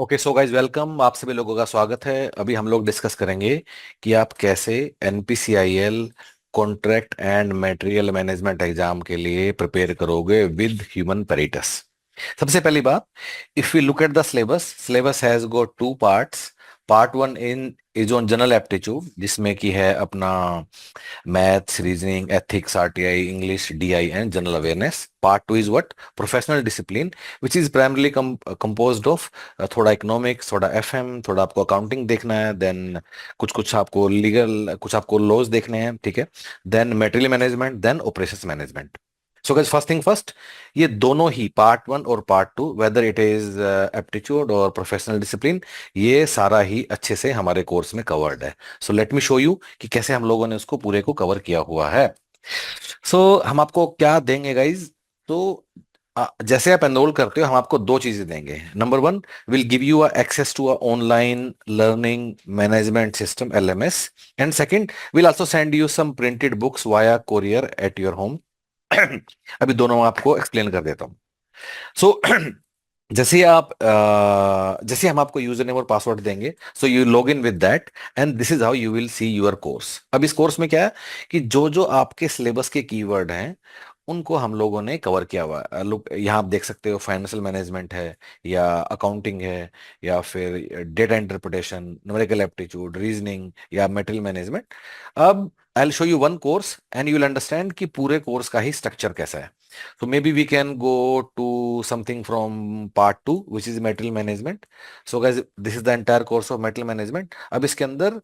Okay so guys welcome. आप सभी लोगों का स्वागत है। अभी हम लोग डिस्कस करेंगे कि आप कैसे NPCIL contract and material management exam के लिए प्रिपेयर करोगे विद ह्यूमन पेरिटस। सबसे पहली बात, if we look at the syllabus has got two parts. Part one in is on general aptitude, जिसमें की है अपना maths, reasoning, ethics, RTI, English, DI and general awareness. Part two is what professional discipline, which is primarily composed of थोड़ा economics, थोड़ा FM, थोड़ा आपको accounting देखना है, देन कुछ कुछ आपको लीगल, कुछ आपको लॉज देखने हैं, ठीक है। Then material management, then operations management. So guys first thing first, ये दोनों ही पार्ट वन और part two, whether it is aptitude और प्रोफेशनल डिसिप्लिन, ये सारा ही अच्छे से हमारे कोर्स में कवर्ड है। So let me show you कि कैसे हम लोगों ने उसको पूरे को कवर किया हुआ है। हम आपको क्या देंगे गाइज? तो जैसे आप एनरोल करते हो, हम आपको दो चीजें देंगे। Number one, will give you access to a online learning management system LMS, and second, will also send you some printed books via courier at your home. अभी दोनों आपको एक्सप्लेन कर देता हूँ। सो जैसे हम आपको यूजर नेम और पासवर्ड देंगे, so you log in with that, and this is how you will see your course. अब इस कोर्स में क्या है कि जो जो आपके सिलेबस के कीवर्ड हैं, उनको हम लोगों ने कवर किया हुआ है। लोग यहाँ आप देख सकते हो, फाइनेंशियल मैनेजमेंट है, या अकाउंटिंग है, या फिर data interpretation, numerical aptitude, reasoning, या मटेरियल मैनेजमेंट। अब I will show you one course and you will understand कि पूरे कोर्स का ही स्ट्रक्चर कैसा है। So maybe we can go to something from part two, which is material management. So guys, this is the entire course of material management. अब इसके अंदर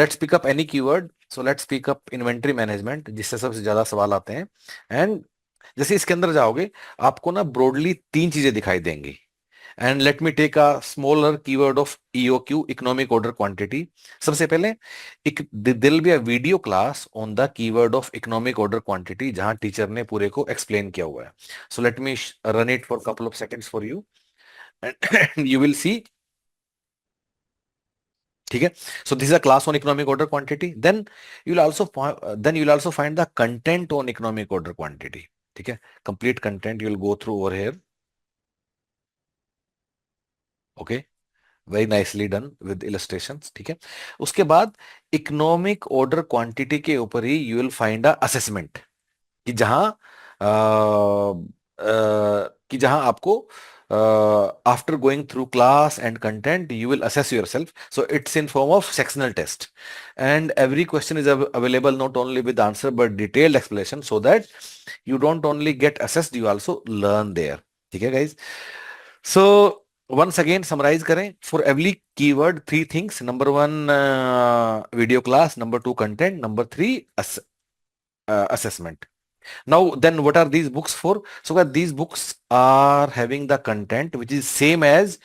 let's pick up any keyword. So let's pick up inventory management, जिससे सबसे ज्यादा सवाल आते हैं। And जैसे इसके अंदर जाओगे, आपको ना ब्रॉडली तीन चीजें दिखाई देंगी। And let me take a smaller keyword of EOQ, economic order quantity. सबसे पहले there'll be a video class on the keyword of economic order quantity, जहां टीचर ने पूरे को एक्सप्लेन किया हुआ है। So let me run it for couple of seconds for you, and you will see. ठीक है। So this is a class on economic order quantity, then you will also find the content on economic order quantity. ठीक है, complete content you will go through over here. Okay, very nicely done with illustrations. ठीक है, उसके बाद economic order quantity के ऊपर ही you will find a assessment, कि जहां कि जहां आपको after going through class and content you will assess your self. So it's in form of sectional test, and every question is available not only with answer but detailed explanation, so that you don't only get assessed, you also learn there। ठीक है guys. सो once again summarize करें, for every keyword three things: number one, video class; number two, content; number three, assessment। Now then, what are these books for? So that these books are having the content which is same as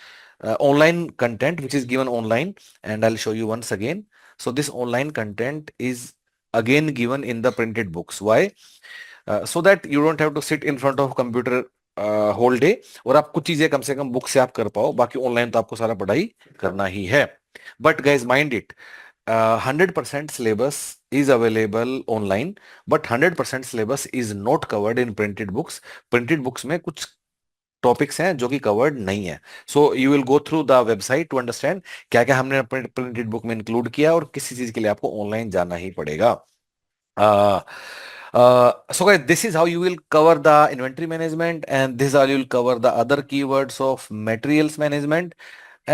online content which is given online, and I'll show you once again. So this online content is again given in the printed books. Why? So that you don't have to sit in front of computer whole day, और आप कुछ चीजें कम से कम book से आप कर पाओ, बाकी ऑनलाइन तो आपको सारा पढ़ाई करना ही है। But guys mind it, 100% syllabus is available online, but 100% syllabus is not covered in printed books. Printed books में कुछ टॉपिक्स हैं जो कि कवर्ड नहीं है। So you will go through the website to understand क्या क्या हमने प्रिंटेड बुक में इंक्लूड किया, और किसी चीज के लिए आपको ऑनलाइन जाना ही पड़ेगा। Uh, so guys, this is how you will cover the inventory management, and this is how you will cover the other keywords of materials management,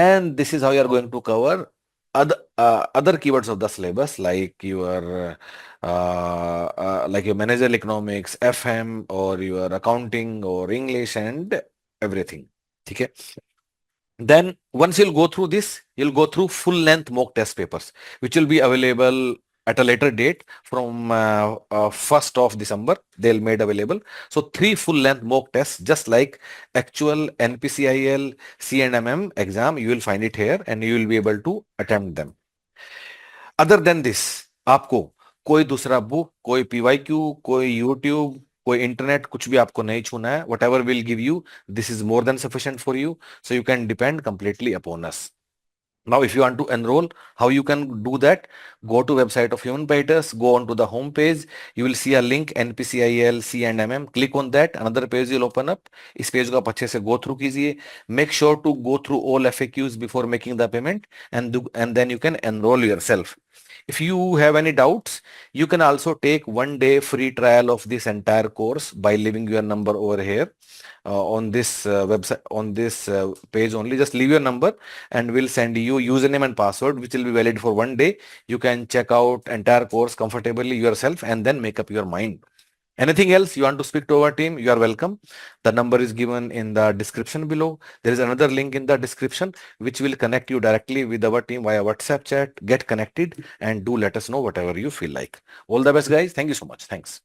and this is how you are going to cover other keywords of the syllabus, like your managerial economics, FM, or your accounting or English and everything. Okay. Then once you'll go through this, you'll go through full length mock test papers, which will be available at a later date from 1st of December. They'll made available. So three full length mock tests, just like actual NPCIL C&MM exam, you will find it here and you will be able to attempt them. Other than this, आपको कोई दूसरा book, कोई PYQ, कोई YouTube, कोई internet, कुछ भी आपको नहीं छूना है। What ever will give you, this is more than sufficient for you, so you can depend completely upon us. Now, if you want to enroll, how you can do that? Go to website of Human Pages, go on to the home page. You will see a link NPCIL C&MM. Click on that. Another page will open up. इस page को आप अच्छे से go through कीजिए. Make sure to go through all FAQs before making the payment, and then you can enroll yourself. If you have any doubts, you can also take 1 day free trial of this entire course by leaving your number over here on this website, on this page only. Just leave your number and we'll send you username and password, which will be valid for 1 day. You can check out entire course comfortably yourself and then make up your mind. Anything else you want to speak to our team, you are welcome. The number is given in the description below. There is another link in the description which will connect you directly with our team via WhatsApp chat. Get connected and do let us know whatever you feel like. All the best, guys. Thank you so much. Thanks.